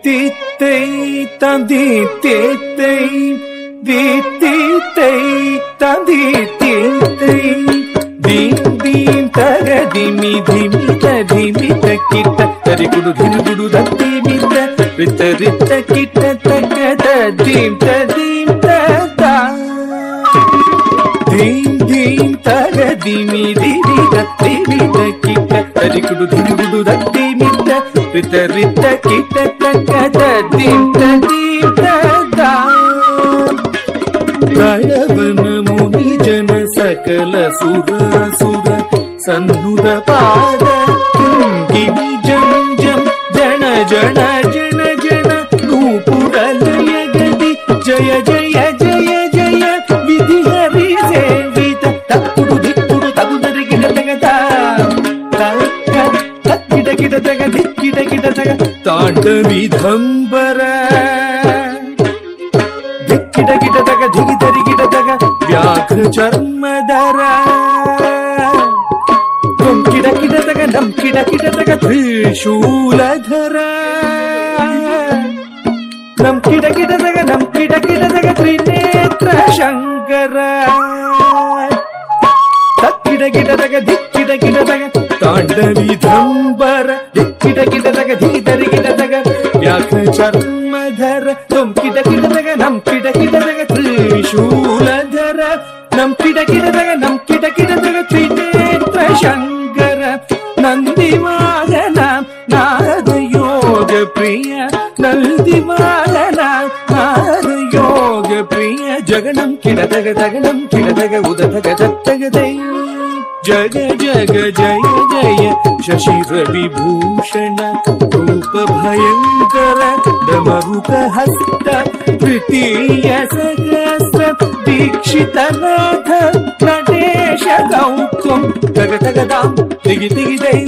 தித்தை தந்தி தேத்தை தித்தை தந்தி தேத்தை theme theme தகதிமி திமித திமித கிட்ட தரிகுடு திரிகுடு தத்திமித ரித்த ரித்த கிட்ட தகத theme ததீம் ததா தீம் தீம் தகதிமி திமித திமித கிட்ட தரிகுடு திரிகுடு தத்திமித ரித்த ரித்த கிட்ட தகத தீம் ததீம் ததா ಕಳವನ ಮುನಿ ಜನ ಸಕಲ ಸುರ ಸುರ ಸನ್ನುದ ಪಾದ ಕಿವಿ ಜಂ ಜಂ ಜನ ಜನ ಜನ ಜನ ನೂಪುರಲಯ ಗದಿ ಜಯ ಜಯ ಜಯ ಜಯ ವಿಧಿ ಹರಿ ಸೇವಿತ ತಪ್ಪುಡು ದಿಕ್ಕುಡು ತಗುದರೆ ಗಿಡ ತಗದ ಗಿಡ ಗಿಡ ತಗ ದಿಕ್ಕಿಡ ಗಿಡ ತಗ ತಾಂಡ ವಿಧಂಬರ ಗಿಡ ಗಿಡ ತಗ ಧಿಗಿದರಿ ಗಿಡ ತಗ ವ್ಯಾಘ್ರ ಚರ್ಮದರ ಗಿಡ ಗಿಡ ತಗ ನಮ್ ಗಿಡ ಗಿಡ ತಗ ತ್ರಿಶೂಲಧರ ನಮ್ ಗಿಡ ಗಿಡ ತಗ ನಮ್ ಗಿಡ ಗಿಡ ತಗ ತ್ರಿನೇತ್ರ ಶಂಕರ ತಕ್ಕಿಡ ಗಿಡ ತಗ ದಿಕ್ಕಿಡ ಗಿಡ ತಗ ತಾಂಡವಿ ಧಂಬರ ದಿಕ್ಕಿಡ ಗಿಡ ತಗ ಧಿಗಿದರಿ ಗಿಡ ತಗ ವ್ಯಾಘ್ರ ಚರ್ಮಧರ ತುಮ್ ಕಿಡ ಕಿಡ ತಗ ನಮ್ ಕಿಡ ಕಿಡ ತಗ ತ್ರಿಶೂಲಧರ ನಮ್ ಕಿಡ ಕಿಡ ತಗ ನಮ್ ಕಿಡ ಕಿಡ ತಗ ತ್ರಿನೇತ್ರ ಶಂಕರ ನಂದಿವಾಹನ ನಾರದ ಯೋಗ ಪ್ರಿಯ ನಂದಿವಾಹನ ನಾರದ ಯೋಗ ಪ್ರಿಯ ಜಗನಂ ಕಿಡ ತಗ ತಗನಂ ಕಿಡ ತಗ ಉದ ತಗ ತತ್ತಗದೈ ಜಗ ಜಗ ಜಯ ಜಯ ಶಶಿ ವಿಭೂಷಣ ರೂಪ ಭಯಂಕರ ಡಮರುಕ ಹಸ್ತ ತೃತೀಯ ಸಹಸ್ರ ದೀಕ್ಷಿತ ನಾಥ ನಟೇಶ ಗೌತಮ್ ತಗ ತಗದಾಂ ತಿಗಿ ತಿಗಿ ದೈ